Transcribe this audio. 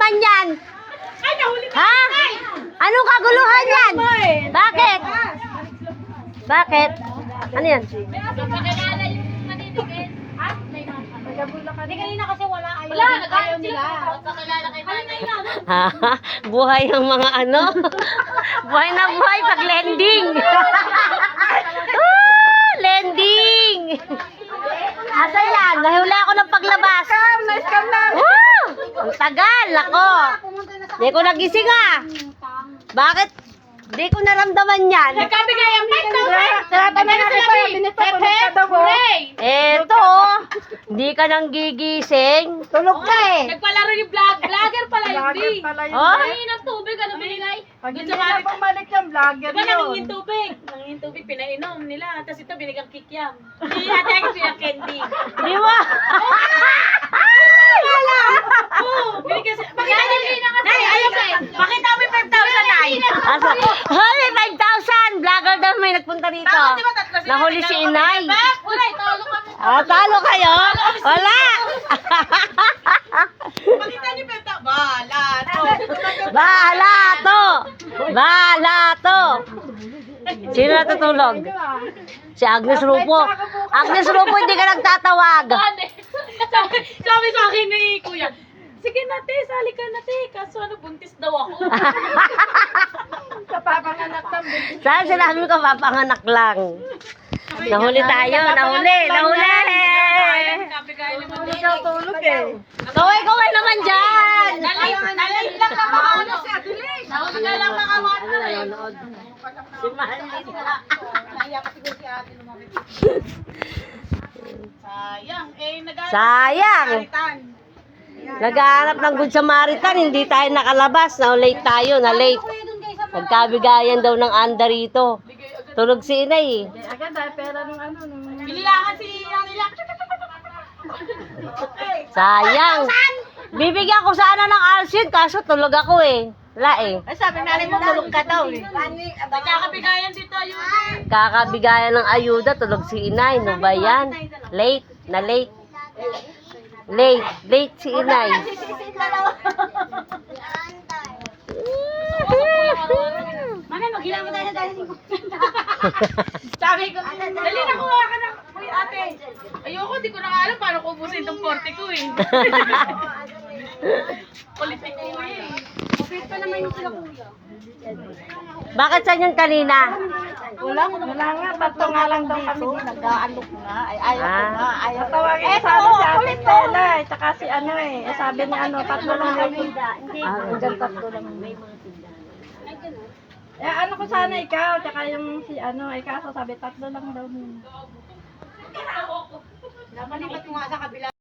naman yan? Ha? Anong kaguluhan yan? Bakit? Bakit? Ano yan? Pinalala yung maninigin. Hindi kanina kasi wala. Ayaw nila. Pagkakilala kay nanay. Buhay ang mga ano? Buhay na buhay pag lending. Lending. Asa yan? Nahula ako ng paglabas. Scam lang. Woo! Ang tagal ako. Di ko nagising ah. Bakit? Di ko naramdaman yan. Nagkabigay ang 5,000. Sarata na natin pa. Binito ko na daw mo. Eto, hindi ka nang gigising. Tulog ka eh. Nagpalaro yung vlogger pala yun. Vlogger pala yun. Oh? Nangingin ng tubig, ano binigay? Pag hindi na bumalik yung vlogger Diba yun. nangingin tubig, pinainom nila. Tapos ito binigang kikiam. Hindi natin ako siya candy. Di ba? Oo, binigyan siya. Pakita niyo. Nay, ayun ka. Pakita mo yung 5,000 ay. Asa? Hoy, 5,000! Vlogger daw may nagpunta dito. Tapos diba tatlo sila? Nahuli si Inay. Uray, talo kami. Ah, talo kayo? Wala! Pakita niyo 5,000. Bahala to. Bahala to! Bahala to! Sino natutulog? Si Agnes Rupo. Agnes Rupo, hindi ka nagtatawag. Sabi sa akin ni Kuya, sige na te, sali ka na te. Kaso ano, buntis daw ako. Sa papanganak ng binito. Saan sinabi ko, papanganak lang. Nahuli tayo, nahuli. Kapigay naman Tulog ka, tulog eh. Kaway naman dyan! Nalit lang na mga ano. Nalit lang mga ano. Si Malita. Naiyak kasi ko si ate lumapit. Sayang. Sayang! Naghahanap ng Good Samaritan, hindi tayo nakalabas. Na late tayo, na late. Nagkabigayan daw ng anda rito. Tulog si Inay eh. Agad dahil pera nung ano. Bililangan si Anila. Sayang. Bibigyan ko sana ng Alcid, kaso tulog ako eh. Wala eh. Ay sabi nanay mo tulog ka daw eh. Nagkakabigayan dito yun. Kakabigayan ng ayuda, tulog si Inay. No ba yan? Late, na late. Late si Inay. Manay, maghilang mo tayo sa dahil. Sabi ko, dali na kuha ka na. Uy, ate. Ayoko, di ko na nga alam paano ko ubusin itong 40 ko eh. Kulitin ko eh. Mapit pa naman yung sila kuya. Bakit saan yun kanina? Wala nga. Tatlo nga lang daw kami. Nag-aalok nga. Ay ayaw ko Ah. nga. Ayaw tawagin sa amin si Ate Stella eh. Tsaka si ano eh. Sabi niya ano, tatlo lang kami. Hanggang tatlo lang. Eh ano ko sana ikaw. Tsaka yung si ano. Eh kaso sabi tatlo lang daw. Napalipat ko nga sa kabila.